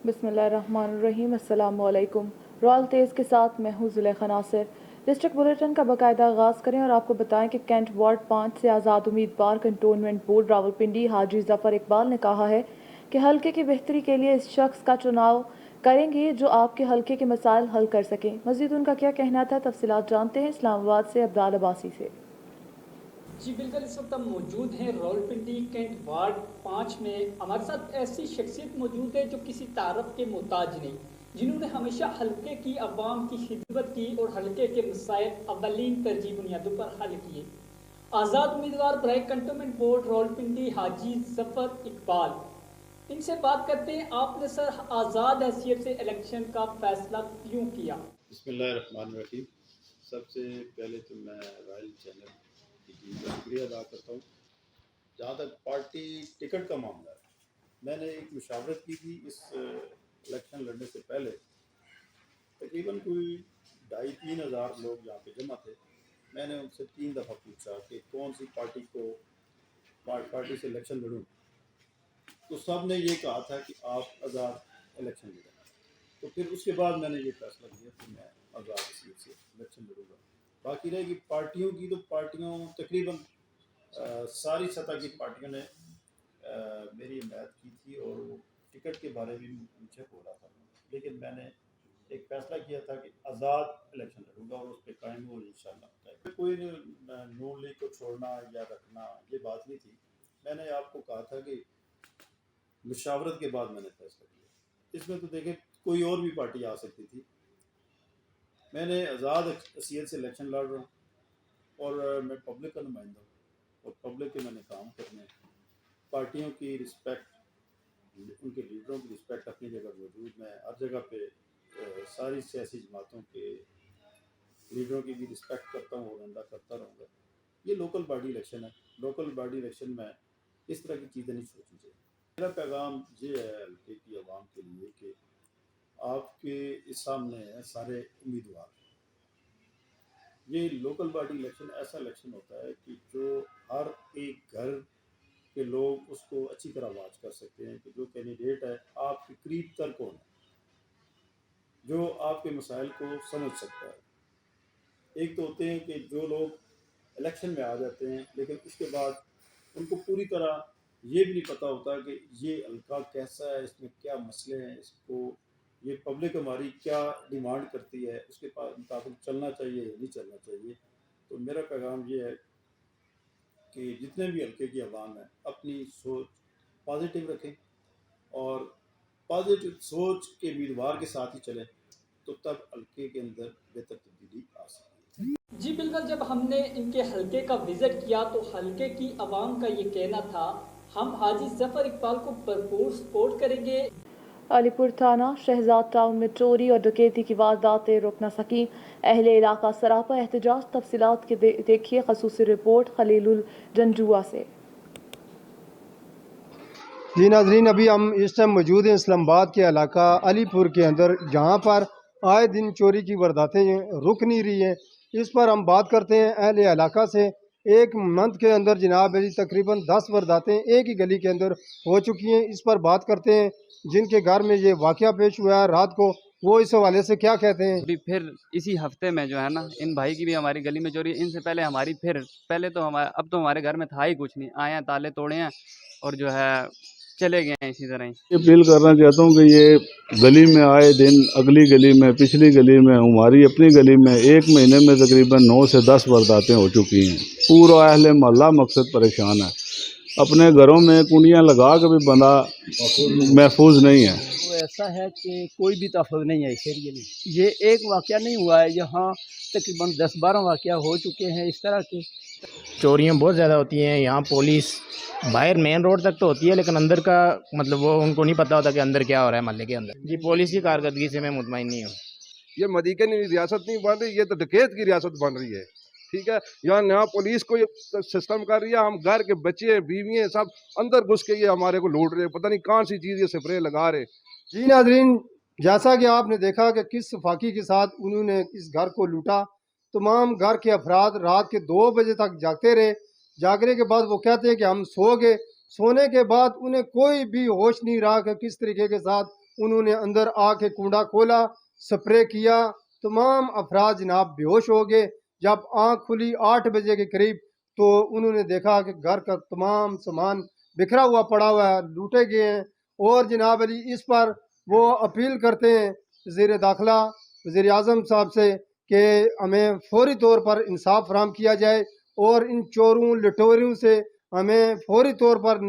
बिस्मिल्लाहिर्रहमानिर्रहीम। अस्सलाम वालेकुम। रॉयल तेज़ के साथ मैं हूँ ज़ुलेखा नासिर। डिस्ट्रिक्ट बुलेटिन का बाकायदा आगाज़ करें और आपको बताएं कि कैंट वार्ड 5 से आज़ाद उम्मीदवार कंटोनमेंट बोर्ड रावलपिंडी हाजी ज़फ़र इकबाल ने कहा है कि हल्के की बेहतरी के लिए इस शख्स का चुनाव करेंगे जो आपके हल्के के मसाइल हल कर सकें। मज़ीद उनका क्या कहना था, तफसीलात जानते हैं इस्लामाबाद से अब्दाल अब्बासी से। जी बिल्कुल, इस वक्त हम मौजूद हैं रावलपिंडी कैंट वार्ड 5 में। हमारे साथ ऐसी शख्सियत मौजूद है जो किसी तारफ़ के मोहताज नहीं, जिन्होंने हमेशा हल्के की अवाम की खिदमत की और हल्के के मसाइल अव्वलीन तरजीह बुनियादों पर हल किए। आज़ाद उम्मीदवार बराए कंटोनमेंट बोर्ड रावलपिंडी हाजी ज़फ़र इकबाल, इनसे बात करते हैं। आपने सर आज़ाद हैसियत से इलेक्शन का फैसला क्यों किया? बिस्मिल्लाहिर्रहमानिर्रहीम। सबसे पहले तो मैं रॉयल चैनल की टीम का शुक्रिया अदा करता हूँ। जहाँ तक पार्टी टिकट का मामला है, मैंने एक मुशावरत की थी इस इलेक्शन लड़ने से पहले। तकरीबन कोई 2,500-3 हज़ार लोग यहाँ पे जमा थे। मैंने उनसे 3 दफ़ा पूछा कि कौन सी पार्टी से इलेक्शन लड़ूँ, तो सब ने ये कहा था कि आप आज़ाद इलेक्शन लड़ें। तो फिर उसके बाद मैंने ये फैसला किया कि मैं आज़ाद सीट से इलेक्शन लड़ूँगा। बाकी रहेगी पार्टियों की, तो पार्टियों तकरीबन सारी सतह की पार्टियों ने मेरी हिमायत की थी और वो टिकट के बारे में मुझे बोला था, लेकिन मैंने एक फ़ैसला किया था कि आज़ाद इलेक्शन लड़ूँगा और उस पर कायम हो इंशाअल्लाह। कोई नून लीग को छोड़ना या रखना ये बात नहीं थी। मैंने आपको कहा था कि मुशावरत के बाद मैंने फैसला किया। इसमें तो देखें कोई और भी पार्टी आ सकती थी। मैंने आज़ाद हैसियत से इलेक्शन लड़ रहा हूँ और मैं पब्लिक का नुमाइंदा हूँ और पब्लिक के मैंने काम करने हैं। पार्टियों की रिस्पेक्ट, उनके लीडरों की रिस्पेक्ट अपनी जगह मौजूद। मैं हर जगह पे सारी सियासी जमातों के लीडरों की भी रिस्पेक्ट करता हूँ और आइंदा करता रहूँगा। ये लोकल बॉडी इलेक्शन है। लोकल बॉडी इलेक्शन में इस तरह की चीज़ें नहीं सोचनी चाहिए। मेरा पैगाम ये है हल्के की आवाम के लिए कि आपके सामने है सारे उम्मीदवार। ये लोकल बॉडी इलेक्शन ऐसा इलेक्शन होता है कि जो हर एक घर के लोग उसको अच्छी तरह वाच कर सकते हैं कि जो कैंडिडेट है आपके करीब तर कौन है, जो आपके मसाइल को समझ सकता है। एक तो होते हैं कि जो लोग इलेक्शन में आ जाते हैं लेकिन उसके बाद उनको पूरी तरह ये भी नहीं पता होता कि ये हल्का कैसा है, इसमें क्या मसले हैं, इसको ये पब्लिक हमारी क्या डिमांड करती है, उसके मुताबिक चलना चाहिए या नहीं चलना चाहिए। तो मेरा पैगाम ये है कि जितने भी हल्के की आवाम है अपनी सोच पॉजिटिव रखें और पॉजिटिव सोच के उम्मीदवार के साथ ही चलें, तो तब हल्के के अंदर बेहतर तब्दीली आ सकती है। जी बिल्कुल, जब हमने इनके हल्के का विज़िट किया तो हल्के की आवाम का ये कहना था, हम हाजी ज़फ़र इकबाल को भरपूर सपोर्ट करेंगे। अलीपुर थाना शहजाद टाउन में चोरी और डकैती की वारदातें रुक न सकी। अहले इलाका सरापा एहतजाज। तफसीलात के देखिए खसूसी रिपोर्ट खलीलुल जंजुआ से। जी नाज़रीन, अभी हम इस टाइम मौजूद हैं इस्लामाबाद के इलाका अलीपुर के अंदर, जहाँ पर आए दिन चोरी की वारदातें रुक नहीं रही हैं। इस पर हम बात करते हैं अहले इलाका से। एक मंथ के अंदर जनाब है जी तकरीबन 10 वारदातें एक ही गली के अंदर हो चुकी हैं। इस पर बात करते हैं जिनके घर में ये वाक़या पेश हुआ है रात को, वो इस हवाले से क्या कहते हैं। अभी फिर इसी हफ्ते में जो है ना, इन भाई की भी हमारी गली में चोरी। इनसे पहले हमारी फिर पहले तो हमारे अब तो हमारे घर में था ही कुछ नहीं, आए हैं ताले तोड़े हैं और जो है चले गए हैं इसी तरह ही। अपील करना चाहता हूँ कि ये गली में आए दिन, अगली गली में, पिछली गली में, हमारी अपनी गली में एक महीने में तकरीबन 9 से 10 वारदातें हो चुकी हैं। पूरा अहले मोहल्ला मकसद परेशान है। अपने घरों में कुंडियाँ लगा के भी बंदा महफूज नहीं है। तो ऐसा है कि कोई भी तहफ़्फ़ुज़ नहीं है इस एरिए में। ये एक वाक़या नहीं हुआ है, यहाँ तकरीबन 10-12 वाक़या हो चुके हैं इस तरह के। चोरियाँ बहुत ज़्यादा होती हैं यहाँ। पुलिस बाहर मेन रोड तक तो होती है लेकिन अंदर का मतलब वो उनको नहीं पता होता कि अंदर क्या हो रहा है महल्ले के अंदर। जी पुलिस की कारकर्दगी से मैं मुतमईन नहीं हूँ। ये मदीकन रियासत नहीं बन रही, ये तो डकैत की रियासत बन रही है। ठीक है, यहाँ पुलिस को ये सिस्टम कर रही है, हम घर के बच्चे बीवी हैं सब अंदर घुस के ये हमारे को लूट रहे, पता नहीं कौन सी चीज़ ये स्प्रे लगा रहे। जी नाज़रीन, जैसा कि आपने देखा कि किस फाकी के साथ उन्होंने इस घर को लूटा। तमाम घर के अफराद रात के 2 बजे तक जागते रहे। जागने के बाद वो कहते हैं कि हम सो गए। सोने के बाद उन्हें कोई भी होश नहीं रहा कि किस तरीके के साथ انہوں نے اندر آ کے کنڈا کھولا, سپرے کیا, تمام افراد جناب بے ہوش ہو گئے. جب آنکھ کھلی 8 بجے کے قریب تو انہوں نے دیکھا کہ گھر کا تمام سامان بکھرا ہوا پڑا ہوا ہے, لوٹے گئے ہیں. اور جناب علی اس پر وہ اپیل کرتے ہیں وزیر داخلہ وزیر اعظم صاحب سے کہ ہمیں فوری طور پر انصاف فراہم کیا جائے اور ان چوروں لٹوریوں سے ہمیں فوری طور پر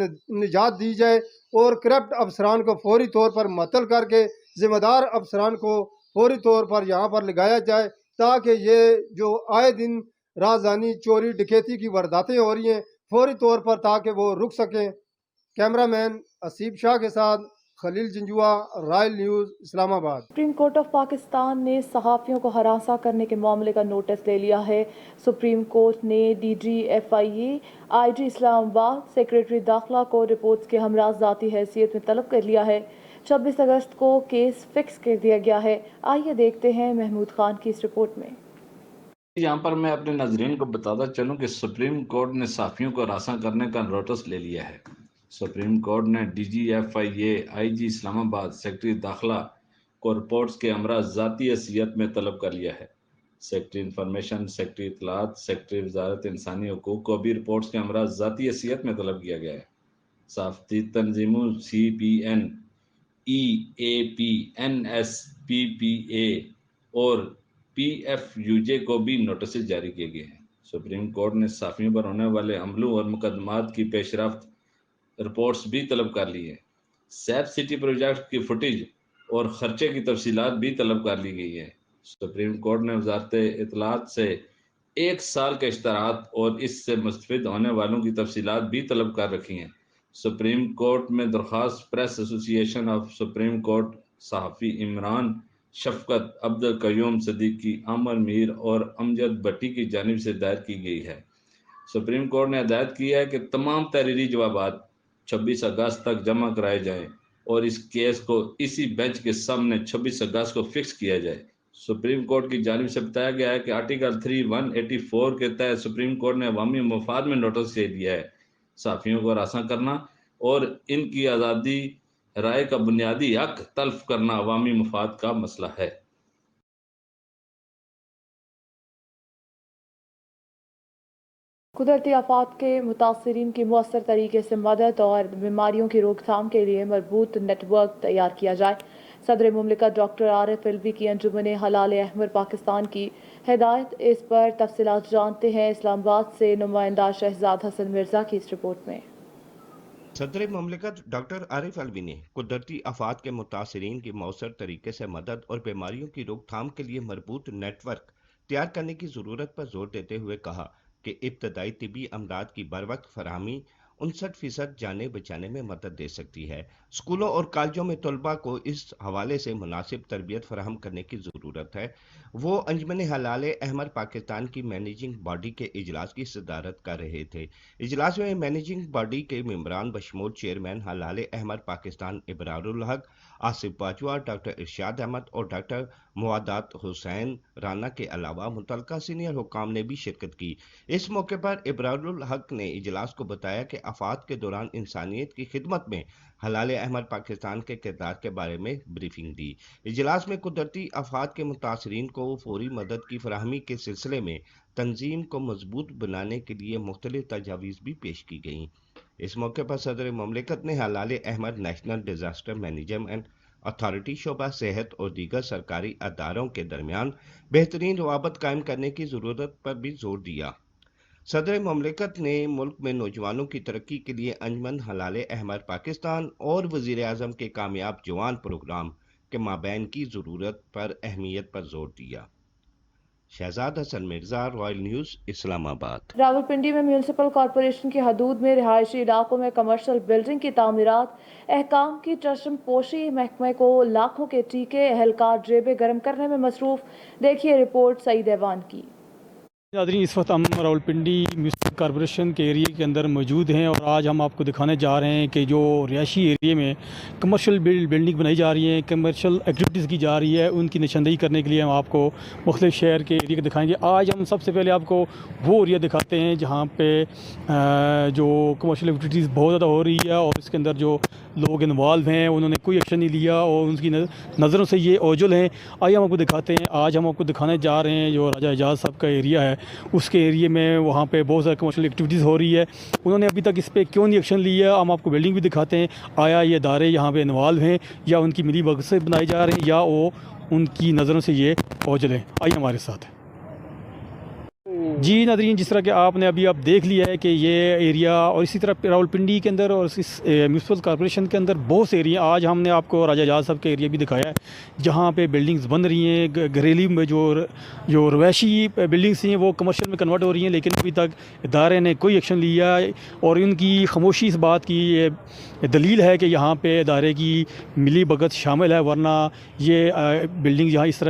نجات دی جائے اور کرپٹ افسران کو فوری طور پر معطل کر کے ذمہ دار افسران کو فوری طور پر یہاں پر لگایا جائے تاکہ یہ جو آئے دن رازدانی چوری ڈکیتی کی وارداتیں ہو رہی ہیں فوری طور پر تاکہ وہ رک سکیں. کیمرہ مین اسیب شاہ کے ساتھ خلیل جنجوا, رائل نیوز, اسلام آباد. سپریم کورٹ آف پاکستان نے صحافیوں کو ہراساں کرنے کے معاملے کا نوٹس لے لیا ہے. سپریم کورٹ نے DGFIA, IG اسلام آباد, سیکریٹری داخلہ کو رپورٹس کے ہمراہ ذاتی حیثیت میں طلب کر لیا ہے. 26 اگست کو کیس فکس کر دیا گیا ہے. آئیے دیکھتے ہیں محمود خان کی اس رپورٹ میں. یہاں پر میں اپنے ناظرین کو بتاتا چلوں کہ سپریم کورٹ نے صحافیوں کو ہراساں کرنے کا نوٹس لے لیا ہے. سپریم کورٹ نے DGFIA, IG اسلام آباد, سیکرٹری داخلہ کو رپورٹس کے ہمراہ ذاتی حیثیت میں طلب کر لیا ہے. سیکرٹری انفارمیشن, سیکرٹری اطلاعات, سیکرٹری وزارت انسانی حقوق کو بھی رپورٹس کے ہمراہ ذاتی حیثیت میں طلب کیا گیا ہے. صحافتی تنظیموں CPN, EAP, NSPPA اور PFUJ کو بھی نوٹسز جاری کیے گئے ہیں. سپریم کورٹ نے صحافیوں پر ہونے والے حملوں اور مقدمات کی پیش رفت رپورٹس بھی طلب کر لی ہے. سیف سٹی پروجیکٹ کی فوٹیج اور خرچے کی تفصیلات بھی طلب کر لی گئی ہے. سپریم کورٹ نے وزارت اطلاعات سے 1 سال کے اشتہارات اور اس سے مستفید ہونے والوں کی تفصیلات بھی طلب کر رکھی ہیں. سپریم کورٹ میں درخواست پریس ایسوسی ایشن آف سپریم کورٹ صحافی عمران شفقت, عبد القیوم صدیقی, عامر میر اور امجد بٹی کی جانب سے دائر کی گئی ہے. سپریم کورٹ نے ہدایت کی ہے کہ تمام تحریری جوابات 26 اگست تک جمع کرائے جائیں اور اس کیس کو اسی بینچ کے سامنے 26 اگست کو فکس کیا جائے. سپریم کورٹ کی جانب سے بتایا گیا ہے کہ آرٹیکل 3184 کے تحت سپریم کورٹ نے عوامی مفاد میں نوٹس دے دیا ہے. صحافیوں کو ہراساں کرنا اور ان کی آزادی رائے کا بنیادی حق تلف کرنا عوامی مفاد کا مسئلہ ہے. قدرتی آفات کے متاثرین کی مؤثر طریقے سے مدد اور بیماریوں کی روک تھام کے لیے مربوط نیٹ ورک تیار کیا جائے. صدر مملکت ڈاکٹر عارف الوی کی انجمن ہلال احمر پاکستان کی ہدایت. اس پر تفصیلات جانتے ہیں اسلام آباد سے نمائندہ شہزاد حسن مرزا کی اس رپورٹ میں. صدر مملکت ڈاکٹر عارف الوی نے قدرتی آفات کے متاثرین کی مؤثر طریقے سے مدد اور بیماریوں کی روک تھام کے لیے مربوط نیٹ ورک تیار کرنے کی ضرورت پر زور دیتے ہوئے کہا کہ ابتدائی طبی امداد کی بروقت فراہمی 59% جانیں بچانے میں مدد دے سکتی ہے. اسکولوں اور کالجوں میں طلباء کو اس حوالے سے مناسب تربیت فراہم کرنے کی ضرورت ہے. وہ انجمن ہلال احمر پاکستان کی مینیجنگ باڈی کے اجلاس کی صدارت کر رہے تھے. اجلاس میں مینیجنگ باڈی کے ممبران بشمول چیئرمین ہلال احمر پاکستان ابرار الحق, آصف باجوہ, ڈاکٹر ارشاد احمد اور ڈاکٹر موادات حسین رانا کے علاوہ متعلقہ سینئر حکام نے بھی شرکت کی. اس موقع پر ابرار الحق نے اجلاس کو بتایا کہ آفات کے دوران انسانیت کی خدمت میں ہلال احمر پاکستان کے کردار کے بارے میں بریفنگ دی. اجلاس میں قدرتی آفات کے متاثرین کو فوری مدد کی فراہمی کے سلسلے میں تنظیم کو مضبوط بنانے کے لیے مختلف تجاویز بھی پیش کی گئیں. اس موقع پر صدر مملکت نے ہلال احمر نیشنل ڈیزاسٹر مینجمنٹ اتھارٹی, شعبہ صحت اور دیگر سرکاری اداروں کے درمیان بہترین روابط قائم کرنے کی ضرورت پر بھی زور دیا. صدر مملکت نے ملک میں نوجوانوں کی ترقی کے لیے انجمن ہلال احمر پاکستان اور وزیر اعظم کے کامیاب جوان پروگرام کے مابین کی ضرورت پر اہمیت پر زور دیا. شہزاد حسن مرزا, رائل نیوز, اسلام آباد. راولپنڈی میں میونسپل کارپوریشن کی حدود میں رہائشی علاقوں میں کمرشل بلڈنگ کی تعمیرات احکام کی چشم پوشی. محکمے کو لاکھوں کے ٹیکے, اہلکار جیبیں گرم کرنے میں مصروف. دیکھیے رپورٹ سعید ایوان کی. ناظرین, اس وقت ہم راولپنڈی میونسپل کارپوریشن کے ایریے کے اندر موجود ہیں اور آج ہم آپ کو دکھانے جا رہے ہیں کہ جو رہائشی ایریے میں کمرشل بلڈنگ بنائی جا رہی ہیں, کمرشل ایکٹیویٹیز کی جا رہی ہے, ان کی نشاندہی کرنے کے لیے ہم آپ کو مختلف شہر کے ایریے دکھائیں گے. آج ہم سب سے پہلے آپ کو وہ ایریا دکھاتے ہیں جہاں پہ جو کمرشل ایکٹیویٹیز بہت زیادہ ہو رہی ہے اور اس کے اندر جو लोग इन्वॉल्व हैं, उन्होंने कोई एक्शन नहीं लिया और उनकी नज़रों से ये ओझल हैं। आइए हम आपको दिखाते हैं। आज हम आपको दिखाने जा रहे हैं जो राजा एजाज साहब का एरिया है, उसके एरिए में वहाँ पे बहुत सारी कमर्शियल एक्टिविटीज़ हो रही है। उन्होंने अभी तक इस पर क्यों नहीं एक्शन लिया, हम आपको बिल्डिंग भी दिखाते हैं। आया ये इदारे यहाँ पे इन्वॉल्व हैं या उनकी मिली भगत से बनाए जा रहे हैं या वो उनकी नज़रों से ये ओझल हैं। आइए हमारे साथ। जी नादरीन, जिस तरह कि आपने अभी आप देख लिया है कि ये एरिया और इसी तरह रावलपिंडी के अंदर और इस म्यूनसिपल कॉर्पोरेशन के अंदर बहुत से एरिया, आज हमने आपको राजा एजाज साहब का एरिया भी दिखाया है जहाँ पे बिल्डिंग्स बन रही हैं। घरेलू में जो रवायशी बिल्डिंग्स हैं वो कमर्शियल में कन्वर्ट हो रही हैं, लेकिन अभी तक इदारे ने कोई एक्शन लिया और इनकी खामोशी इस बात की ये दलील है कि यहाँ पे इदारे की मिली भगत शामिल है, वरना ये बिल्डिंग यहाँ इस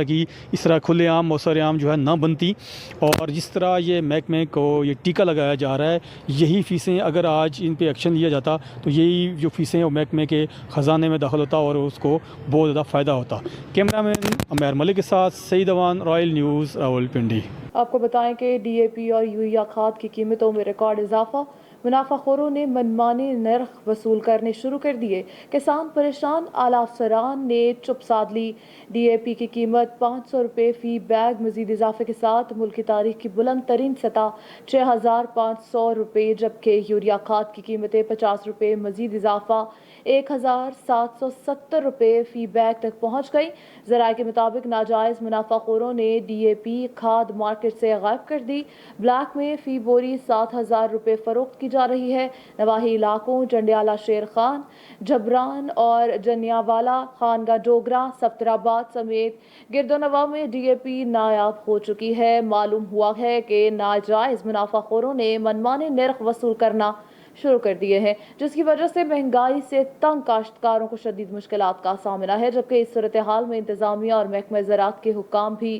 तरह खुलेआम मौसरेआम जो है ना बनती। और जिस तरह ये महकमे को ये टीका लगाया जा रहा है, यही फ़ीसें अगर आज इन पे एक्शन लिया जाता तो यही जो फ़ीसें वो महकमे के ख़जाने में दाखिल होता और उसको बहुत ज़्यादा फ़ायदा होता। कैमरामैन अमैर मलिक के साथ सईद अवान, रॉयल न्यूज़, रावलपिंडी। आपको बताएं कि DAP और यूरिया खाद की कीमतों में रिकॉर्ड इजाफा, मुनाफाखोरों ने मनमाने नर्ख वसूल करने शुरू कर दिए, किसान परेशान, आला अफसरान ने चुप साध ली। DAP की कीमत 500 रुपये फ़ी बैग मज़ीद इजाफे के साथ मुल्क की तारीख की बुलंद तरीन सतह 6500 रुपये, जबकि यूरिया खाद की कीमतें 50 रुपये मज़ीद इजाफा 1770 रुपये फ़ी बैग तक पहुँच गई। ज़राए के मुताबिक नाजायज़ मुनाफाखोरों ने DAP खाद मार्केट से गायब कर दी। ब्लैक में फ़ी बोरी 7000 रुपये फ़रोख्त की जा रही है। नवाही इलाकों जंडियाला, शेर खान, जबरान और जनियावाला, खानगा डोगरा, सफ्तराबाद समेत गिरदोनवा में DAP नायाब हो चुकी है। मालूम हुआ है कि नाजायज़ मुनाफाखोरों ने मनमाने नर्ख वसूल करना शुरू कर दिए हैं, जिसकी वजह से महंगाई से तंग काश्तकारों को शदीद मुश्किलात का सामना है। जबकि इस सूरत हाल में इंतजामिया और महकमा ज़राअत के हुक्काम भी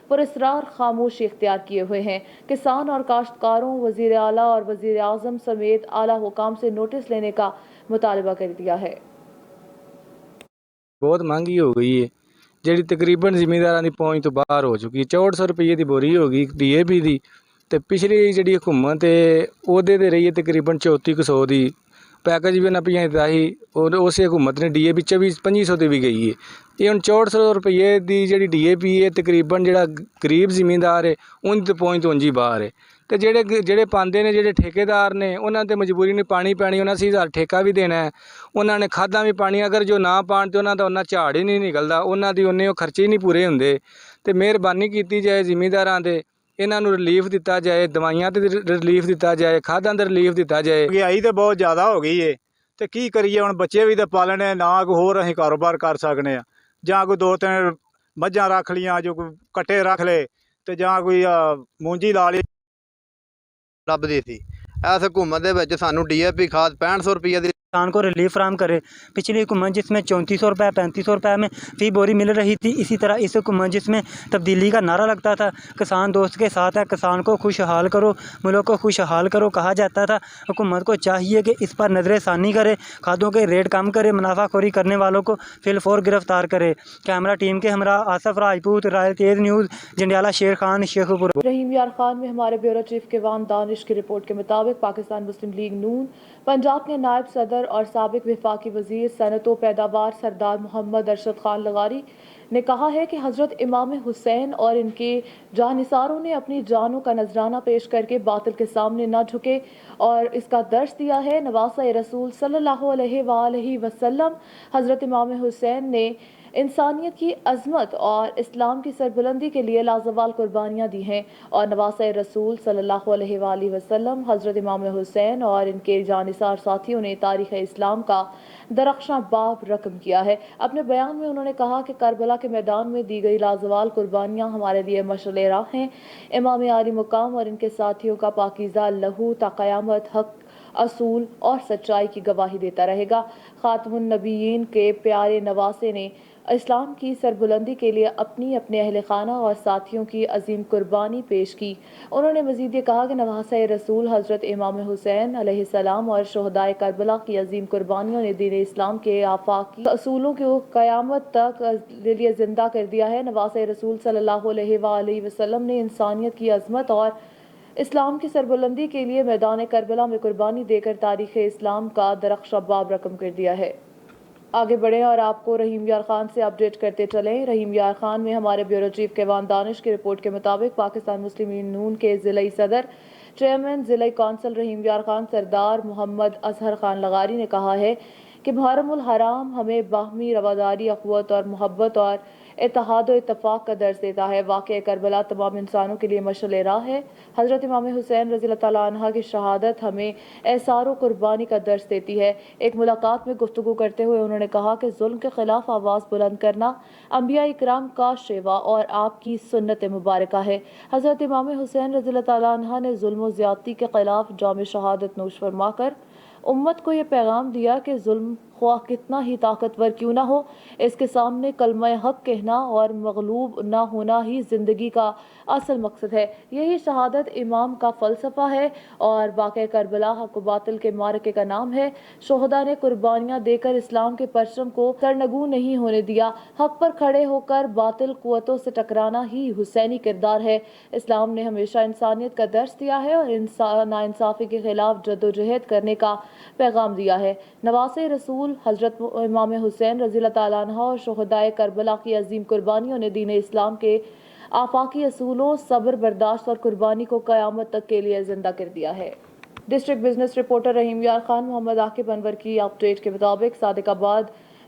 पुरस्रार खामोशी इख्तियार किए हुए हैं। किसान और काश्तकारों वज़ीर आला और वज़ीर आज़म समेत आला हुकाम से नोटिस लेने का मुतालबा कर दिया है। बहुत महंगी हो गई है, जी तकरीबन ਜ਼ਿਮੀਂਦਾਰਾਂ ਦੀ पहुँच तो बाहर हो चुकी है। 6400 रुपये की बोरी हो गई DAP की, तो पिछली जी हुकूमत है वो दे रही है तकरीबन 3400 की पैकेज भी उन्हें भेजता ही, और उस हुकूमत ने DAP 2400 की भी गई है। ये हम 6400 रुपये की जी DAP है तकरीबन जो गरीब ਜ਼ਿਮੀਂਦਾਰ है उनकी तो पहुँच तो ਉਂਝ ਹੀ बाहर है। तो ਜਿਹੜੇ ਪਾਉਂਦੇ ਨੇ ਜਿਹੜੇ ਠੇਕੇਦਾਰ ਨੇ ਉਹਨਾਂ ਤੇ ਮਜਬੂਰੀ ਨਹੀਂ ਪਾਣੀ ਪੈਣੀ, ਉਹਨਾਂ 80,000 ਠੇਕਾ ਵੀ ਦੇਣਾ ਹੈ, ਉਹਨਾਂ ਨੇ ਖਾਦਾਂ ਵੀ ਪਾਣੀ, ਅਗਰ ਜੋ ਨਾ ਪਾਣ ਤੇ ਉਹਨਾਂ ਦਾ ਉਹਨਾਂ ਝਾੜ ਹੀ ਨਹੀਂ ਨਿਕਲਦਾ, ਉਹਨਾਂ ਦੀ ਉਹਨੇ ਉਹ ਖਰਚੇ ਹੀ ਨਹੀਂ ਪੂਰੇ ਹੁੰਦੇ। ਤੇ ਮਿਹਰਬਾਨੀ ਕੀਤੀ ਜਾਏ ਜ਼ਿਮੀਂਦਾਰਾਂ ਦੇ, ਇਹਨਾਂ ਨੂੰ ਰਿਲੀਫ ਦਿੱਤਾ ਜਾਏ, ਦਵਾਈਆਂ ਤੇ ਰਿਲੀਫ ਦਿੱਤਾ ਜਾਏ, ਖਾਦਾਂ ਤੇ ਰਿਲੀਫ ਦਿੱਤਾ ਜਾਏ। ਮਹਿੰਗਾਈ ਤਾਂ ਬਹੁਤ ਜ਼ਿਆਦਾ ਹੋ ਗਈ ਏ ਤੇ ਕੀ ਕਰੀਏ ਹੁਣ, ਬੱਚੇ ਵੀ ਤਾਂ ਪਾਲਣੇ, ਨਾ ਕੋਈ ਹੋਰ ਅਸੀਂ ਕਾਰੋਬਾਰ ਕਰ ਸਕਨੇ ਆ, ਜਾਂ ਕੋਈ 2-3 ਮੱਝਾਂ ਰੱਖ ਲੀਆਂ, ਜੋ ਕੋਈ ਕੱਟੇ ਰੱਖ ਲਏ, ਤੇ ਜਾਂ ਕੋਈ ਮੂੰਜੀ ਲਾ ਲਈ। ਲੱਭਦੀ ਸੀ ਇਸ हुकूमत ਦੇ ਵਿੱਚ ਸਾਨੂੰ DAP खाद 6500 रुपये ਦੀ किसान को रिलीफ फराम करे। पिछली हुकूमत जिसमें 3400 रुपये 3500 रुपये में फ़ी बोरी मिल रही थी, इसी तरह इस हुकूमत जिसमें तब्दीली का नारा लगता था, किसान दोस्त के साथ है, किसान को खुशहाल करो, मुल्क को खुशहाल करो कहा जाता था। हुकूमत को चाहिए कि इस पर नज़रसानी करे, खादों के रेट कम करे, मुनाफाखोरी करने वालों को फिलफौर गिरफ्तार करे। कैमरा टीम के हमरा आसफ राजपूत, रॉयल तेज़ न्यूज़, जंडियाला, शेर खान, शेखुपुर। रहीम यार खान में हमारे ब्यूरो चीफ केवान दानिश की रिपोर्ट के मुताबिक पाकिस्तान मुस्लिम लीग नून पंजाब के नायब सदर और साबिक वफाकी वजीर सनत व पैदावार सरदार मोहम्मद अरशद खान लगारी ने कहा है कि हज़रत इमाम हुसैन और इनके जानिसारों ने अपनी जानों का नजराना पेश करके बातिल के सामने न झुके और इसका दर्श दिया है। नवासा रसूल सल्लल्लाहु अलैहि वसल्लम हज़रत इमाम हुसैन ने इंसानियत की अजमत और इस्लाम की सरबुलंदी के लिए लाजवाल कुर्बानियाँ दी हैं और नवासा रसूल सल्लल्लाहु अलैहि वसल्लम हज़रत इमाम हुसैन और इनके जानिसार साथियों ने तारीख़ इस्लाम का दरख्शां बाब रकम किया है। अपने बयान में उन्होंने कहा कि करबला के मैदान में दी गई लाजवाल कुर्बानियाँ हमारे लिए मशअल राह हैं। इमाम आली मुकाम और इनके साथियों का पाकीज़ा लहू ता क़यामत हक, असूल और सच्चाई की गवाही देता रहेगा। खातमुन नबीयीन के प्यारे नवासे ने इस्लाम की सरबुलंदी के लिए अपनी अपने अहल खाना और साथियों की अजीम कुर्बानी पेश की। उन्होंने मज़ीद ये कहा कि नवासा रसूल हज़रत इमाम हुसैन अलैहिस्सलाम और शहदाए करबला की अजीम कुर्बानियों ने दीन इस्लाम के आफाकी असूलों को क़यामत तक लिए ज़िंदा कर दिया है। नवासा रसूल सल्लल्लाहु अलैहि वसल्लम ने इंसानियत की अजमत और इस्लाम की सरबुलंदी के लिए मैदान करबला में कुर्बानी देकर तारीख़ इस्लाम का दरख्शां बाब रकम कर दिया है। آگے بڑھیں اور آپ کو رحیم یار خان سے اپڈیٹ کرتے چلیں۔ رحیم یار خان میں ہمارے بیورو چیف کیوان دانش کی رپورٹ کے مطابق پاکستان مسلم نون کے ضلعی صدر چیئرمین ضلعی کونسل رحیم یار خان سردار محمد اظہر خان لغاری نے کہا ہے کہ محرم الحرام ہمیں باہمی رواداری، اخوت اور محبت اور اتحاد و اتفاق کا درس دیتا ہے۔ واقعہ کربلا تمام انسانوں کے لیے مشعل راہ ہے۔ حضرت امام حسین رضی اللہ تعالیٰ عنہ کی شہادت ہمیں ایثار و قربانی کا درس دیتی ہے۔ ایک ملاقات میں گفتگو کرتے ہوئے انہوں نے کہا کہ ظلم کے خلاف آواز بلند کرنا انبیاء اکرام کا شیوا اور آپ کی سنت مبارکہ ہے۔ حضرت امام حسین رضی اللہ تعالیٰ عنہ نے ظلم و زیادتی کے خلاف جام شہادت نوش فرما کر امت کو یہ پیغام دیا کہ ظلم خواہ کتنا ہی طاقتور کیوں نہ ہو، اس کے سامنے کلمہ حق کہنا اور مغلوب نہ ہونا ہی زندگی کا اصل مقصد ہے۔ یہی شہادت امام کا فلسفہ ہے اور واقعہ کربلا حق و باطل کے معرکے کا نام ہے۔ شہداء نے قربانیاں دے کر اسلام کے پرچم کو سرنگوں نہیں ہونے دیا۔ حق پر کھڑے ہو کر باطل قوتوں سے ٹکرانا ہی حسینی کردار ہے۔ اسلام نے ہمیشہ انسانیت کا درس دیا ہے اور ناانصافی کے خلاف جدوجہد کرنے کا پیغام دیا ہے۔ نواسے رسول حضرت امام حسین رضی اللہ تعالیٰ عنہ اور شہدائے کربلا کی عظیم قربانیوں نے دین اسلام کے آفاقی اصولوں، صبر، برداشت اور قربانی کو قیامت تک کے لیے زندہ کر دیا ہے۔ ڈسٹرکٹ بزنس رپورٹر رحیم یار خان محمد عاقب انور کی اپڈیٹ کے مطابق صادق آباد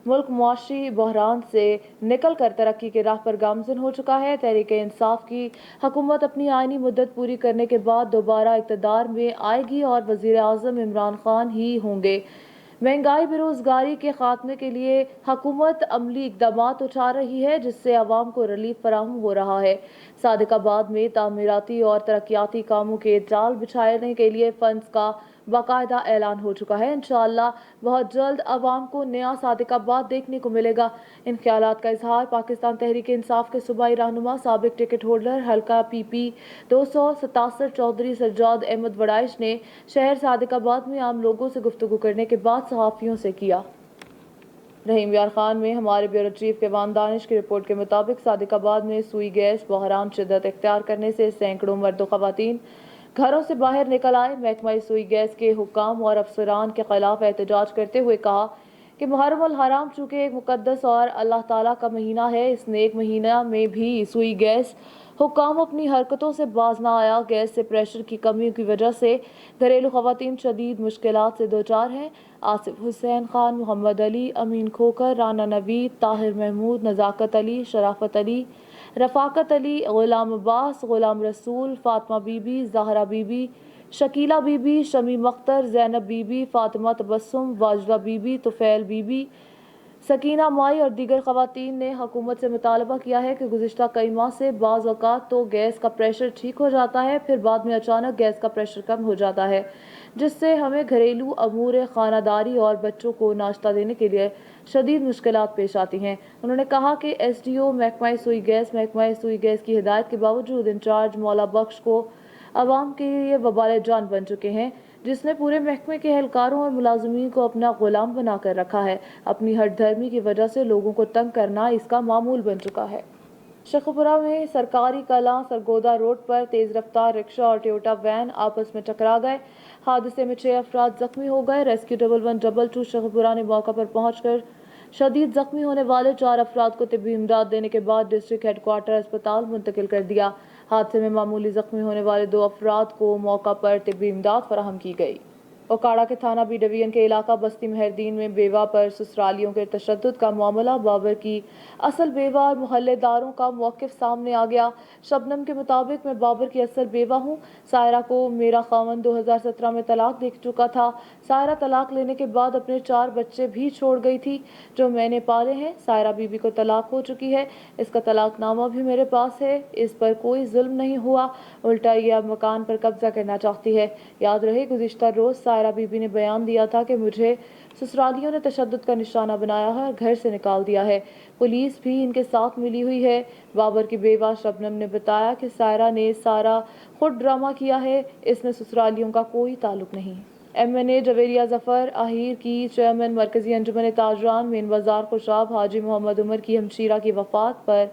ملک معاشی بحران سے نکل کر ترقی کے راہ پر گامزن ہو چکا ہے۔ تحریک انصاف کی حکومت اپنی آئینی مدت پوری کرنے کے بعد دوبارہ اقتدار میں آئے گی اور وزیر اعظم عمران خان ہی ہوں گے۔ مہنگائی، بے روزگاری کے خاتمے کے لیے حکومت عملی اقدامات اٹھا رہی ہے جس سے عوام کو ریلیف فراہم ہو رہا ہے۔ صادق آباد میں تعمیراتی اور ترقیاتی کاموں کے جال بچھانے کے لیے فنڈز کا باقاعدہ اعلان ہو چکا ہے۔ انشاءاللہ بہت جلد عوام کو نیا صادق آباد دیکھنے کو ملے گا۔ ان خیالات کا اظہار پاکستان تحریک انصاف کے صوبائی رہنما سابق ٹکٹ ہولڈر حلقہ پی پی 267 چودھری سجاد احمد وڑائش نے شہر صادق آباد میں عام لوگوں سے گفتگو کرنے کے بعد صحافیوں سے کیا۔ رحیم یار خان میں ہمارے بیورو چیف کیوان دانش کی رپورٹ کے مطابق صادق آباد میں سوئی گیس بحران شدت اختیار کرنے سے سینکڑوں مرد و خواتین گھروں سے باہر نکل آئے۔ محکمہ سوئی گیس کے حکام اور افسران کے خلاف احتجاج کرتے ہوئے کہا کہ محرم الحرام چونکہ ایک مقدس اور اللہ تعالیٰ کا مہینہ ہے، اس نیک مہینہ میں بھی سوئی گیس حکام اپنی حرکتوں سے باز نہ آیا۔ گیس سے پریشر کی کمی کی وجہ سے گھریلو خواتین شدید مشکلات سے دوچار ہیں۔ آصف حسین خان، محمد علی، امین کھوکر، رانا نوید، طاہر محمود، نزاکت علی، شرافت علی، رفاقت علی، Ghulam Abbas, Ghulam Rasool, Fatima Bibi, Zahra Bibi, Shakeela Bibi, Shamim Akhtar, Zainab Bibi, Fatima Tabassum, Wajida Bibi, Tufail Bibi, Sakina Mai اور دیگر خواتین نے حکومت سے مطالبہ کیا ہے کہ گزشتہ کئی ماہ سے بعض اوقات تو گیس کا پریشر ٹھیک ہو جاتا ہے، پھر بعد میں اچانک گیس کا پریشر کم ہو جاتا ہے، جس سے ہمیں گھریلو امور خانہ داری اور بچوں کو ناشتہ دینے کے لیے شدید مشکلات پیش آتی ہیں۔ انہوں نے کہا کہ ایس ڈی او محکمہ سوئی گیس کی ہدایت کے باوجود انچارج مولا بخش کو عوام کے لیے وبال جان بن چکے ہیں، جس نے پورے محکمے کے اہلکاروں اور ملازمین کو اپنا غلام بنا کر رکھا ہے۔ اپنی ہٹ دھرمی کی وجہ سے لوگوں کو تنگ کرنا اس کا معمول بن چکا ہے۔ شیخوپورہ میں سرکاری کلاں سرگودا روڈ پر تیز رفتار رکشہ اور ٹویوٹا وین آپس میں ٹکرا گئے۔ حادثے میں 6 افراد زخمی ہو گئے۔ ریسکیو 1122 شیخوپورہ نے موقع پر پہنچ کر شدید زخمی ہونے والے 4 افراد کو طبی امداد دینے کے بعد ڈسٹرکٹ ہیڈ کوارٹر اسپتال منتقل کر دیا۔ حادثے میں معمولی زخمی ہونے والے 2 افراد کو موقع پر طبی امداد فراہم کی گئی۔ اوکاڑا کے تھانہ بی ڈویژن کے علاقہ بستی مہردین میں بیوہ پر سسرالیوں کے تشدد کا معاملہ، بابر کی اصل بیوہ اور محلے داروں کا موقف سامنے آ گیا۔ شبنم کے مطابق میں بابر کی اصل بیوہ ہوں۔ سائرہ کو میرا خاوند 2017 میں طلاق دے چکا تھا۔ سائرہ طلاق لینے کے بعد اپنے 4 بچے بھی چھوڑ گئی تھی جو میں نے پالے ہیں۔ سائرہ بی بی کو طلاق ہو چکی ہے، اس کا طلاق نامہ بھی میرے پاس ہے۔ اس پر کوئی ظلم نہیں ہوا، الٹا یہ اب مکان پر قبضہ کرنا چاہتی ہے۔ یاد رہے گزشتہ روز سائرہ بی بی نے بیان دیا تھا کہ مجھے سسرالیوں نے تشدد کا نشانہ بنایا ہے اور گھر سے نکال دیا ہے، پولیس بھی ان کے ساتھ ملی ہوئی ہے۔ بابر کی بیوہ شبنم نے بتایا کہ سائرہ نے سارا خود ڈرامہ کیا ہے، اس میں سسرالیوں کا کوئی تعلق نہیں۔ ایم این اے جویریہ ظفر آہیر کی چیئرمین مرکزی انجمن تاجران مین بازار خوشاب حاجی محمد عمر کی ہمشیرہ کی وفات پر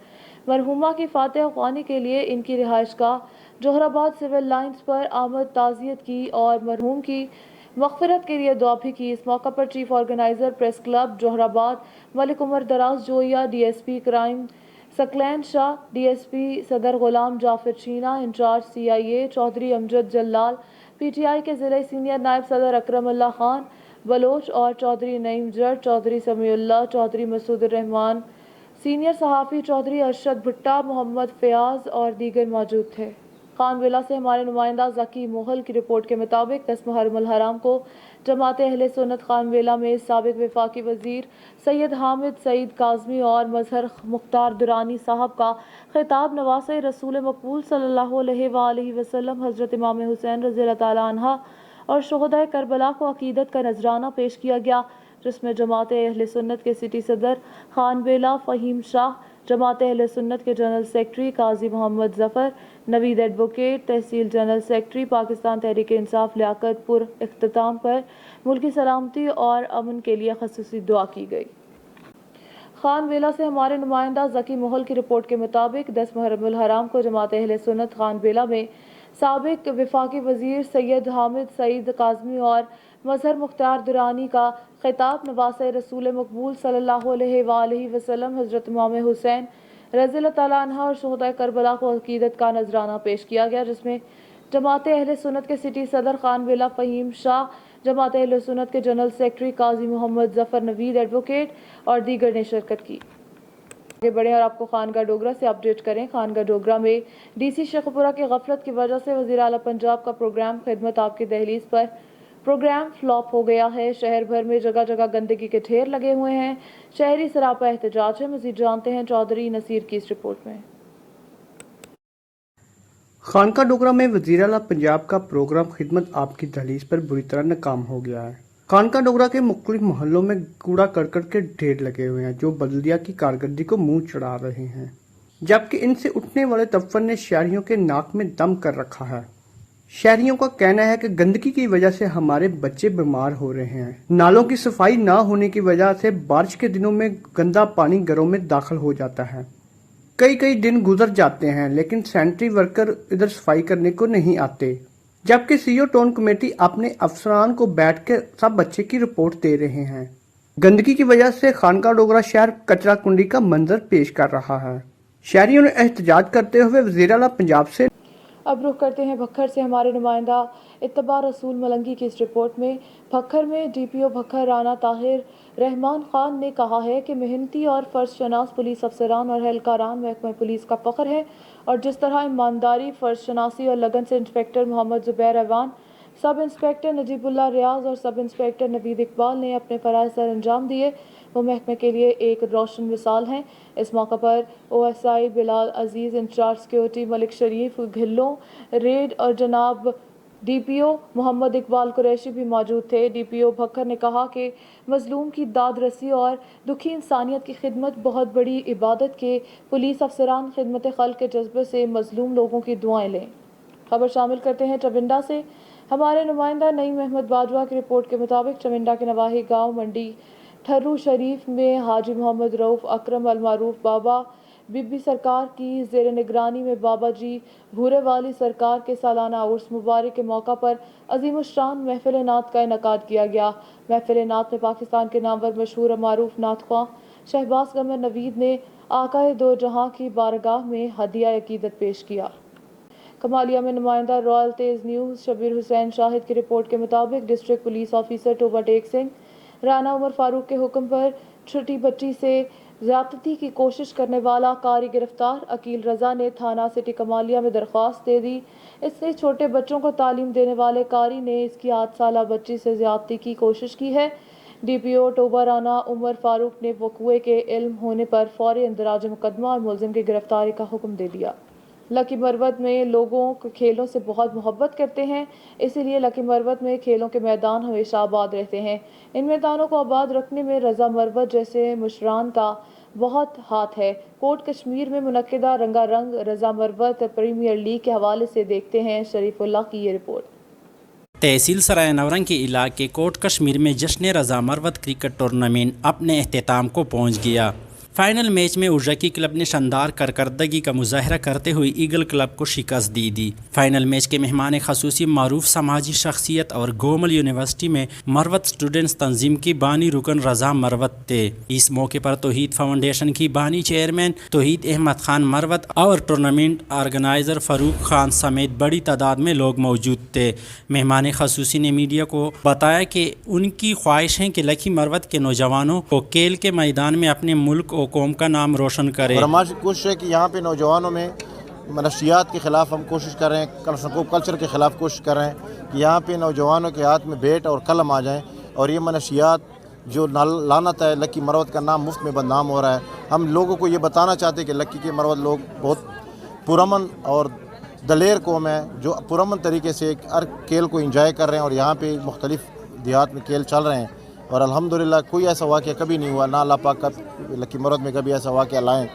مرحومہ کی فاتحہ خوانی کے لیے ان کی رہائش گاہ جوہر آباد سول لائنز پر آمد تعزیت کی اور مرحوم کی मग़फ़िरत के लिए दुआ भी की। इस मौका पर chief organizer press club Zohrabad Malik Umar Daraz Joya, DSP crime Saqlain Shah, DSP Sadar Ghulam Jafar Cheena, incharge CIA Chaudhry Amjad Jallal, PTI के ज़िले सीनियर नायब सदर अकरमुल्लाह खान बलोच और चौधरी नईम जट, चौधरी समीउल्लाह, चौधरी मसूद रहमान, सीनियर सहाफ़ी चौधरी अरशद भुट्टा, मोहम्मद फ़याज़ और दीगर मौजूद थे। खानविला से हमारे नुमाइंदा ज़की मोहल की रिपोर्ट के मुताबिक 10 मुहर्रमुल हराम को जमात अहले सुन्नत खानविला में साबिक़ वफाकी वज़ीर सैयद हामिद सईद काज़मी और मजहर मुख्तार दुरानी साहब का खिताब नवासे रसूल मकबूल सल्लल्लाहु अलैहि वसल्लम हज़रत इमाम हुसैन रज़ियल्लाहु ताला अन्हा और शुहदाए करबला को अकीदत का नजराना पेश किया गया, जिसमें जमात अहले सुन्नत के सिटी सदर खानविला फ़हीम शाह, जमात अहले सुन्नत के जनरल सेक्रेटरी काजी मोहम्मद ज़फ़र, नवीद एडवोकेट, तहसील जनरल सेक्रेटरी पाकिस्तान तहरीक इंसाफ लियाकतपुर इख्तिताम पर मुल्की सलामती और अमन के लिए ख़ुसूसी दुआ की गई। खानविला से हमारे नुमाइंदा ज़की मोहल की रिपोर्ट के मुताबिक 10 मुहर्रमुल हराम को जमात अहले सुन्नत खानविला में साबिक़ वफाकी वज़ीर सैयद हामिद सईद काज़मी और मजहर मुख्तार दुरानी का खिताब नवासे रसूल मकबूल सल्लल्लाहु अलैहि वसल्लम हज़रत इमाम हुसैन रज़ियल्लाहु ताला अन्हा और शुहदाए करबला को अकीदत का नजराना पेश किया गया, जिसमें जमात अहले सुन्नत के सिटी सदर खानविला फ़हीम शाह, जमात अहले सुन्नत के जनरल सेक्रेटरी काजी मोहम्मद ज़फ़र, नवीद एडवोकेट और दीगर ने शिरकत की। आगे बढ़े और आपको खानगा डोगरा से अपडेट करें। खानगा डोगरा में DC शेखपुरा की गफलत की वजह से वज़ीर आला पंजाब का प्रोग्राम खिदमत आपकी दहलीज पर प्रोग्राम फ्लॉप हो गया है। शहर भर में जगह जगह गंदगी के ढेर लगे हुए हैं। शहरी सरापा एहतजाज है। मज़ीद जानते हैं चौधरी नसीर की इस रिपोर्ट में। खानका डोगरा में वज़ीर आला पंजाब का प्रोग्राम खिदमत आपकी दहलीज पर बुरी तरह नाकाम हो गया है। खानका डोगरा के मुख्तलिफ मोहल्लों में कूड़ा करकट के ढेर लगे हुए हैं, जो बल्दिया की कारकर्दगी को मुंह चढ़ा रहे हैं, जबकि इनसे उठने वाले तफर ने शहरियों के नाक में दम कर रखा है। शहरियों का कहना है कि गंदगी की वजह से हमारे बच्चे बीमार हो रहे हैं। नालों की सफाई ना होने की वजह से बारिश के दिनों में गंदा पानी घरों में दाखिल हो जाता है। कई दिन गुजर जाते हैं लेकिन सैनिटरी वर्कर इधर सफाई करने को नहीं आते, जबकि CO टाउन कमेटी अपने अफसरान को बैठ कर सब बच्चे की रिपोर्ट दे रहे हैं। गंदगी की वजह से खानका डोगरा शहर कचरा कुंडी का मंजर पेश कर रहा है। शहरियों ने एहतजाज करते हुए वज़ीर आला पंजाब से अब रुख करते हैं भक्खर से हमारे नुमाइंदा इत्तबा रसूल मलंगी की इस रिपोर्ट में। भक्खर में DPO भक्खर राना ताहिर रहमान खान ने कहा है कि मेहनती और फ़र्ज़शनास पुलिस अफसरान और एहलकारान महकमा पुलिस का फ़ख्र है, और जिस तरह ईमानदारी, फ़र्ज़शनासी और लगन से inspector Mohammad Zubair Awan, sub inspector Najibullah रियाज और सब इंस्पेक्टर नवीद इकबाल ने अपने फ़राइज़ सर अंजाम दिए, वो महकमे के लिए एक रोशन मिसाल हैं। इस मौका पर OSI बिलाल अजीज़, इंचार्ज सिक्योरिटी मलिक शरीफ घिल्लों रेड और जनाब DPO मोहम्मद इकबाल कुरैशी भी मौजूद थे। DPO भक्खर ने कहा कि मजलूम की दाद रसी और दुखी इंसानियत की खिदमत बहुत बड़ी इबादत के पुलिस अफसरान खिदमत खल्क के जज्बे से मजलूम लोगों की दुआएं लें। खबर शामिल करते हैं चविंडा से। हमारे नुमाइंदा नईम अहमद बाजवा की रिपोर्ट के मुताबिक चविंडा के नवाही गाँव मंडी ठर्रू शरीफ में हाजी मोहम्मद रऊफ़ अकरम अलमारूफ बाबा बीबी सरकार की ज़ेर निगरानी में बाबा जी भूरे वाली सरकार के सालाना उर्स मुबारक के मौका पर अज़ीमुश्शान महफिल नात का इनकाद किया गया। महफिल नात में पाकिस्तान के नामवर मशहूर मारूफ नात ख्वां शहबाज गमर नवीद ने आकाए दो जहां की बारगाह में हदिया अकीदत पेश किया। कमालिया में नुमाइंदा रॉयल तेज़ न्यूज़ शबीर हुसैन शाहिद की रिपोर्ट के मुताबिक district police officer Toba Tek Singh Rana Umar Farooq के हुक्म पर छोटी बच्ची से ज़्यादती की कोशिश करने वाला कारी गिरफ्तार। अकील रजा ने थाना सिटी कमालिया में दरख्वास्त दे दी। इससे छोटे बच्चों को तालीम देने वाले कारी ने इसकी 8 साला बच्ची से ज़्यादती की कोशिश की है। DPO टोबा राना उमर फारूक ने वक़ुए के इल्म होने पर फौरी इंदराज मुकदमा और मुलजिम की गिरफ्तारी का हुक्म दे दिया। लकी मरवत में लोगों को खेलों से बहुत मोहब्बत करते हैं, इसीलिए लकी मरवत में खेलों के मैदान हमेशा आबाद रहते हैं। इन मैदानों को आबाद रखने में रजा मरवत जैसे मुशरान का बहुत हाथ है। कोट कश्मीर में मुनक्किदा रंगारंग रजा मरवत प्रीमियर लीग के हवाले से देखते हैं शरीफुल्लाह की ये रिपोर्ट। तहसील सराय नवरंग के इलाके कोट कश्मीर में जश्न रजा मरवत क्रिकेट टूर्नामेंट अपने अख्तिताम को पहुंच गया। फाइनल मैच में उर्जाकी क्लब ने शानदार कारकर्दगी का मुजाहरा करते हुए ईगल क्लब को शिकस्त दी। फाइनल मैच के मेहमान खसूसी मारूफ समाजी शख्सियत और गोमल यूनिवर्सिटी में मरवत स्टूडेंट्स तंजीम की बानी रुकन रजा मरवत थे। इस मौके पर तौहीद फाउंडेशन की बानी चेयरमैन तौहीद अहमद खान मरवत और टूर्नामेंट ऑर्गेनाइजर फ़ारूक खान समेत बड़ी तादाद में लोग मौजूद थे। मेहमान खसूसी ने मीडिया को बताया कि उनकी ख्वाहिश है कि लखी मरवत के नौजवानों को खेल के मैदान में अपने मुल्क और कौम का नाम रोशन करे। और हमारी कोशिश है कि यहाँ पे नौजवानों में मनशियात के ख़िलाफ़ हम कोशिश कर रहे हैं, कल्चर के ख़िलाफ़ कोशिश कर रहे हैं कि यहाँ पे नौजवानों के हाथ में बैट और कलम आ जाएं और ये मनशियात जो लानत है लक्की मरवत का नाम मुफ्त में बदनाम हो रहा है। हम लोगों को ये बताना चाहते हैं कि लक्की के मरवत लोग बहुत पुरअमन और दलेर कौम है जो पुरअमन तरीके से हर खेल को एंजॉय कर रहे हैं और यहाँ पे मुख्तलिफ देहात में खेल चल रहे हैं और अल्हम्दुलिल्लाह कोई ऐसा वाक़या कभी नहीं हुआ, ना अल्लाह पाक लक्की मरवत में कभी ऐसा वाक़या लाएँ।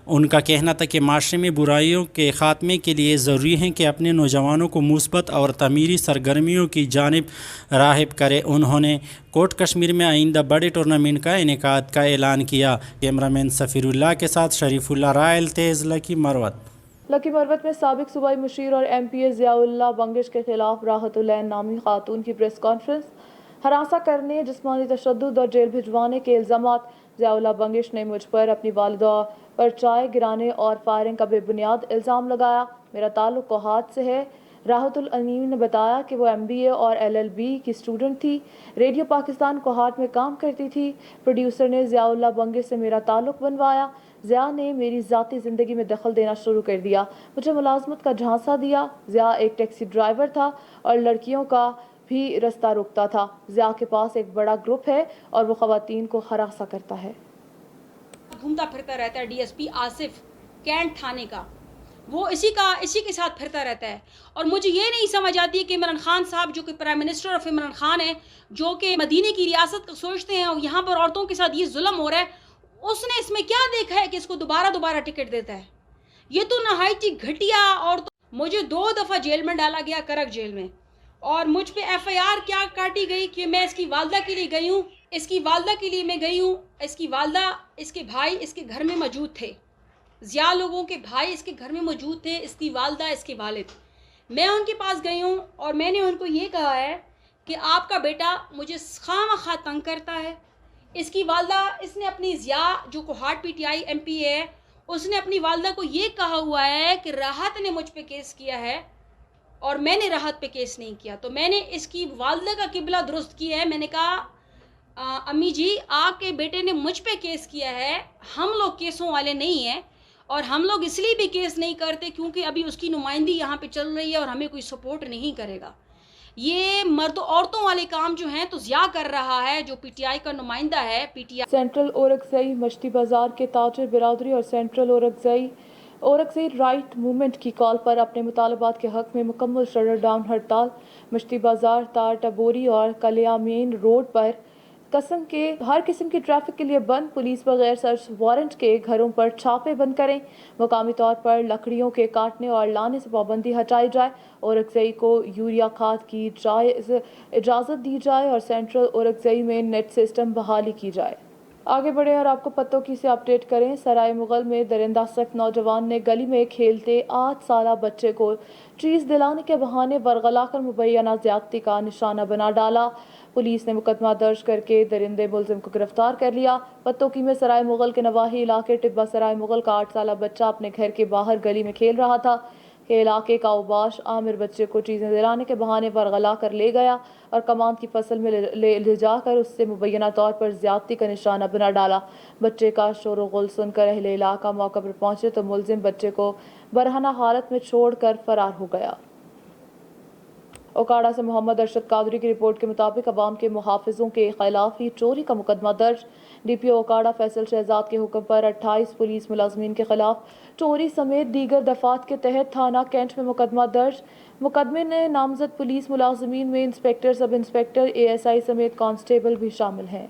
उनका कहना था कि माशरे में बुराइयों के ख़ात्मे के लिए ज़रूरी है कि अपने नौजवानों को मुस्बत और तमीरी सरगर्मियों की जानिब राग़िब करे। उन्होंने कोट कश्मीर में आइंदा बड़े टूर्नामेंट का इनेकाद का ऐलान किया। कैमरामैन सफ़ीरुल्लाह के साथ शरीफुल्लाह रायल तेज़ लकी मरवत। लकी मरवत में साबिक सूबाई मुशीर और MPA ज़ियाउल्लाह बंगिश के खिलाफ राहतुलैन नामी खातून की प्रेस कॉन्फ्रेंस। हरासा करने, जिस्मानी तशद्दुद और जेल भिजवाने के इल्ज़ामात। ज़ियाउल्लाह बंगिश ने मुझ पर अपनी वालिदा पर चाय गिराने और फायरिंग का बेबुनियाद इल्ज़ाम लगाया। मेरा ताल्लुक़ कोहाट से है। राहतुल अनीम ने बताया कि वो MBA और LLB की स्टूडेंट थी। रेडियो पाकिस्तान कोहाट में काम करती थी। प्रोड्यूसर ने ज़ियाउल्लाह बंगिश से मेरा ताल्लुक़ बनवाया। ज़िया ने मेरी ज़ाती ज़िंदगी में दखल देना शुरू कर दिया, मुझे मुलाजमत का झांसा दिया। ज़िया एक टैक्सी ड्राइवर था और लड़कियों का भी रास्ता रोकता था। ज़िया के पास एक बड़ा ग्रुप है और वो ख़वातीन को हरासा करता है। घूमता फिरता रहता है DSP आसिफ कैंट थाने का, वो इसी के साथ फिरता रहता है। और मुझे ये नहीं समझ आती कि इमरान खान साहब जो कि prime minister of Imran Khan है, जो कि मदीने की रियासत का सोचते हैं और यहाँ पर औरतों के साथ ये जुल्म हो रहा है, उसने इसमें क्या देखा है कि इसको दोबारा टिकट देता है। ये तो नहायत ही घटिया। और मुझे 2 दफ़ा जेल में डाला गया, करक जेल में, और मुझ पे FIR क्या काटी गई कि मैं इसकी वालदा के लिए गई हूँ, इसकी वालदा के लिए मैं गई हूँ। इसकी वालदा, इसके भाई इसके घर में मौजूद थे, ज़िया लोगों के भाई इसके घर में मौजूद थे, इसकी वालदा, इसके वालिद। मैं उनके पास गई हूँ और मैंने उनको ये कहा है कि आपका बेटा मुझे खामखा तंग करता है। इसकी वालदा, इसने अपनी ज़िया जो कोहाट PTI MPA है, उसने अपनी वालदा को ये कहा हुआ है कि राहत ने मुझ पे केस किया है और मैंने राहत पे केस नहीं किया। तो मैंने इसकी वालदा का किबला दुरुस्त किया है। मैंने कहा अम्मी जी, आपके बेटे ने मुझ पे केस किया है, हम लोग केसों वाले नहीं हैं और हम लोग इसलिए भी केस नहीं करते क्योंकि अभी उसकी नुमाइंदी यहाँ पे चल रही है और हमें कोई सपोर्ट नहीं करेगा। ये मर्द औरतों वाले काम जो हैं तो ज़िया कर रहा है, जो PTI का नुमाइंदा है। PTI सेंट्रल औरकज़ई मश्ती बाज़ार के ताजर बिरादरी और सेंट्रल औरकज़ई राइट मूवमेंट की कॉल पर अपने मुतालबात के हक़ में मुकम्मल शटर डाउन हड़ताल। मश्ती बाज़ार, तार टबोरी और कलिया मेन रोड पर हर किस्म की ट्रैफिक के लिए बंद। पुलिस बगैर सर्च वारंट के घरों पर छापे बंद करें। मुकामी तौर पर लकड़ियों के काटने और लाने से पाबंदी हटाई जाए। औरकज़ई को यूरिया खाद की इजाज़त दी जाए और सेंट्रल औरकज़ई में नेट सिस्टम बहाली की जाए। आगे बढ़े और आपको पत्तों की से अपडेट करें। सराय मुगल में दरिंदा सिर्फ नौजवान ने गली में खेलते 8 साला बच्चे को चीज़ दिलाने के बहाने बरगला कर मुबैना ज़्यादती का निशाना बना डाला। पुलिस ने मुकदमा दर्ज करके दरिंदे मुलजिम को गिरफ्तार कर लिया। पत्तोकी में सराय मुगल के नवाही इलाके टिब्बा सराय मुगल का 8 साला बच्चा अपने घर के बाहर गली में खेल रहा था कि इलाके का उबाश आमिर बच्चे को चीज़ें दिलाने के बहाने बरगला कर ले गया और कमान की फसल में ले जाकर उससे मुबैना तौर पर ज़्यादती का निशाना बना डाला। बच्चे का शोर व गुल सुनकर अहले इलाका मौका पर पहुंचे तो मुलजिम बच्चे को बरहना हालत में छोड़कर फरार हो गया। ओकाड़ा से मोहम्मद अरशद कादरी की रिपोर्ट के मुताबिक अवाम के मुहाफिजों के खिलाफ ही चोरी का मुकदमा दर्ज। DPO ओकाड़ा फैसल शहजाद के हुक्म पर 28 पुलिस मुलाजमीन के खिलाफ चोरी समेत दीगर दफात के तहत थाना कैंट में मुकदमा दर्ज। मुकदमे में नामजद पुलिस मुलाजमीन में इंस्पेक्टर, सब इंस्पेक्टर, ASI समेत कांस्टेबल भी शामिल हैं।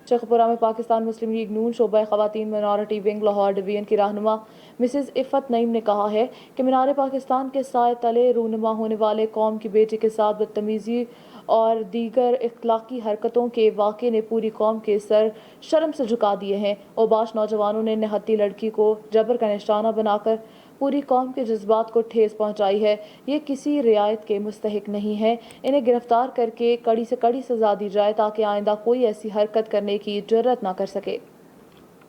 शेखपुरा में पाकिस्तान मुस्लिम लीग नून शोबा ख़वातीन मिनॉरिटी विंग लाहौर डिवीजन की रहनुमा मिसेस इफ़त नईम ने कहा है कि मीनार पाकिस्तान के साए तले रूनुमा होने वाले कौम की बेटी के साथ बदतमीजी اور دیگر اخلاقی حرکتوں کے واقعے نے پوری قوم کے سر شرم سے جھکا دیے ہیں۔ اوباش نوجوانوں نے نہتی لڑکی کو جبر کا نشانہ بنا کر پوری قوم کے جذبات کو ٹھیس پہنچائی ہے۔ یہ کسی رعایت کے مستحق نہیں ہے۔ انہیں گرفتار کر کے کڑی سے کڑی سزا دی جائے تاکہ آئندہ کوئی ایسی حرکت کرنے کی جرأت نہ کر سکے۔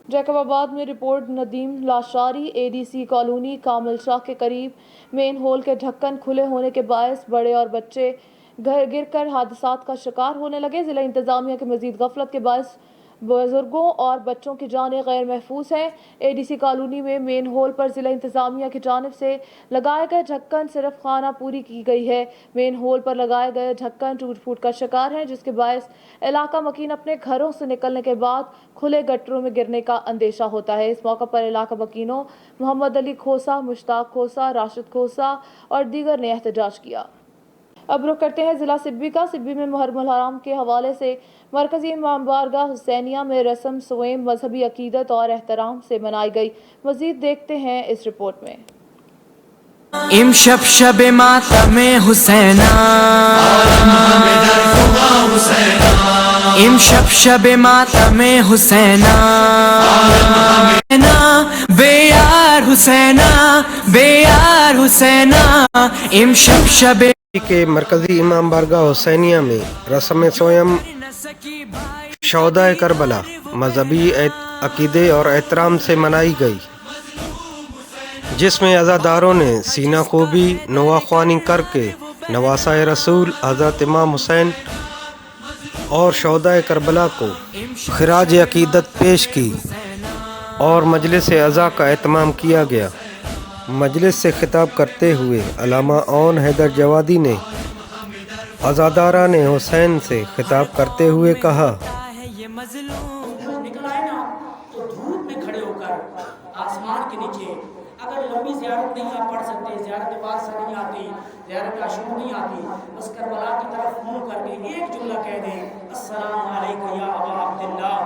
جیکب آباد میں رپورٹ ندیم لاشاری اے ڈی سی کالونی کامل شاہ کے قریب مین ہول کے ڈھکن کھلے ہونے کے باعث بڑے اور بچے گر کر حادثات کا شکار ہونے لگے۔ ضلع انتظامیہ کی مزید غفلت کے باعث بزرگوں اور بچوں کی جانیں غیر محفوظ ہیں۔ اے ڈی سی کالونی میں مین ہول پر ضلع انتظامیہ کی جانب سے لگائے گئے ڈھکن صرف خانہ پوری کی گئی ہے۔ مین ہول پر لگائے گئے ڈھکن ٹوٹ پھوٹ کا شکار ہیں، جس کے باعث علاقہ مکین اپنے گھروں سے نکلنے کے بعد کھلے گٹروں میں گرنے کا اندیشہ ہوتا ہے۔ اس موقع پر علاقہ مکینوں محمد علی کھوسا، مشتاق کھوسا، راشد کھوسا اور دیگر نے احتجاج کیا۔ اب رخ کرتے ہیں ضلع سبی کا۔ سبی میں محرم الحرام کے حوالے سے مرکزی امام بارگاہ حسینیہ میں رسم سوئم مذہبی عقیدت اور احترام سے منائی گئی۔ مزید دیکھتے ہیں اس رپورٹ میں۔ امشب شب ماتم حسینہ، امشب شب ماتم حسینہ، بے یار حسینہ، بے یار حسینہ، امشب شب کے مرکزی امام بارگاہ حسینیہ میں رسم سوئم شہدائے کربلا مذہبی عقیدے اور احترام سے منائی گئی، جس میں عزاداروں نے سینہ خوبی نواخوانی کر کے نواسۂ رسول حضرت امام حسین اور شہدائے کربلا کو خراج عقیدت پیش کی اور مجلس عزا کا اہتمام کیا گیا۔ مجلس سے خطاب کرتے ہوئے علامہ اون حیدر جوادی نے عزاداران حسین سے خطاب کرتے ہوئے کہا، نکل آئے نا تو دھوپ میں کھڑے ہو کر آسمان کے نیچے، اگر لمبی زیارت نہیں آپ پڑھ سکتے، زیارت وارثہ نہیں آتی، زیارت عاشور نہیں آتی، بس کربلا کی طرف منہ کر کے ایک جملہ کہہ دیں، السلام علیکم یا ابا عبداللہ،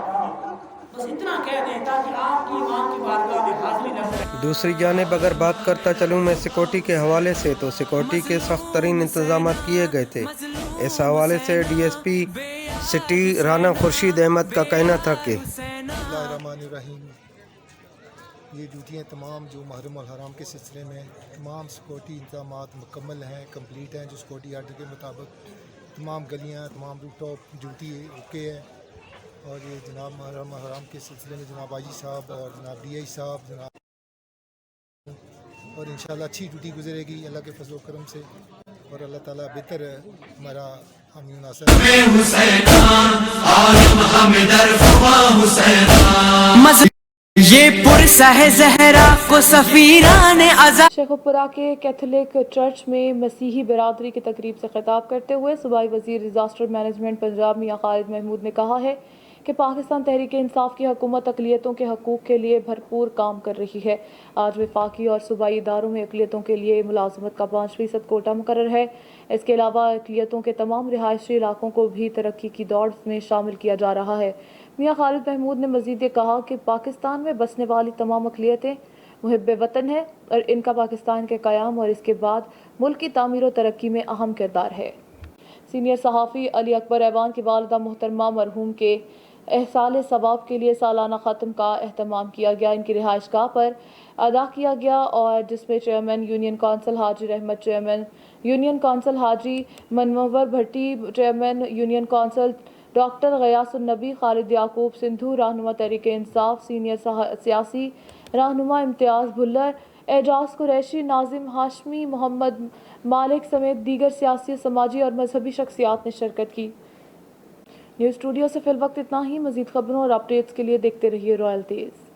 بس اتنا کہہ دیں تاکہ آپ کی امام کی بارگاہ میں حاضری نہ کریں۔ دوسری جانب اگر بات کرتا چلوں میں سیکورٹی کے حوالے سے، تو سیکورٹی کے سخت ترین انتظامات کیے گئے تھے۔ اس حوالے سے D S P city Rana Khurshid Ahmad کا کہنا تھا کہ یہ ڈیوٹیاں تمام جو محرم الحرام کے سلسلے میں تمام سیکورٹی انتظامات مکمل ہیں، کمپلیٹ ہیں، جو سیکورٹی آرڈر کے مطابق تمام گلیاں، تمام روٹ ٹاپ ڈیوٹی اوکے ہے، اور یہ جناب محرم الحرام کے سلسلے میں جناب آئی جی صاحب اور جناب ڈی آئی صاحب جناب، اور انشاءاللہ اچھی ڈیوٹی گزرے گی اللہ کے فضل و کرم سے، اور اللہ تعالیٰ بہتر ہمارا حامی ناصر۔ یہ پرسہ زہرا کو سفیران عزا۔ شیخوپورہ کے کیتھولک چرچ میں مسیحی برادری کی تقریب سے خطاب کرتے ہوئے صوبائی وزیر ڈیزاسٹر مینجمنٹ پنجاب میاں خالد محمود نے کہا ہے کہ پاکستان تحریک انصاف کی حکومت اقلیتوں کے حقوق کے لیے بھرپور کام کر رہی ہے۔ آج وفاقی اور صوبائی اداروں میں اقلیتوں کے لیے ملازمت کا 5% کوٹا مقرر ہے۔ اس کے علاوہ اقلیتوں کے تمام رہائشی علاقوں کو بھی ترقی کی دوڑ میں شامل کیا جا رہا ہے۔ میاں خالد محمود نے مزید یہ کہا کہ پاکستان میں بسنے والی تمام اقلیتیں محب وطن ہیں اور ان کا پاکستان کے قیام اور اس کے بعد ملک کی تعمیر و ترقی میں اہم کردار ہے۔ سینئر صحافی علی اکبر ایوان کی والدہ محترمہ مرحوم کے احصال ثواب کے لیے سالانہ ختم کا اہتمام کیا گیا۔ ان کی رہائش گاہ پر ادا کیا گیا اور جس میں چیئرمین یونین کونسل حاجی رحمت، چیئرمین یونین کونسل حاجی منور بھٹی، چیئرمین یونین کونسل ڈاکٹر غیاث النبی، خالد یعقوب سندھو، رہنما تحریک انصاف، سینئر سیاسی رہنما امتیاز بھلر، اعجاز قریشی، ناظم ہاشمی، محمد مالک سمیت دیگر سیاسی، سماجی اور مذہبی شخصیات نے شرکت کی۔ نیوز اسٹوڈیو سے فی الوقت اتنا ہی۔ مزید خبروں اور اپڈیٹس کے لیے دیکھتے رہیے رائل تیز۔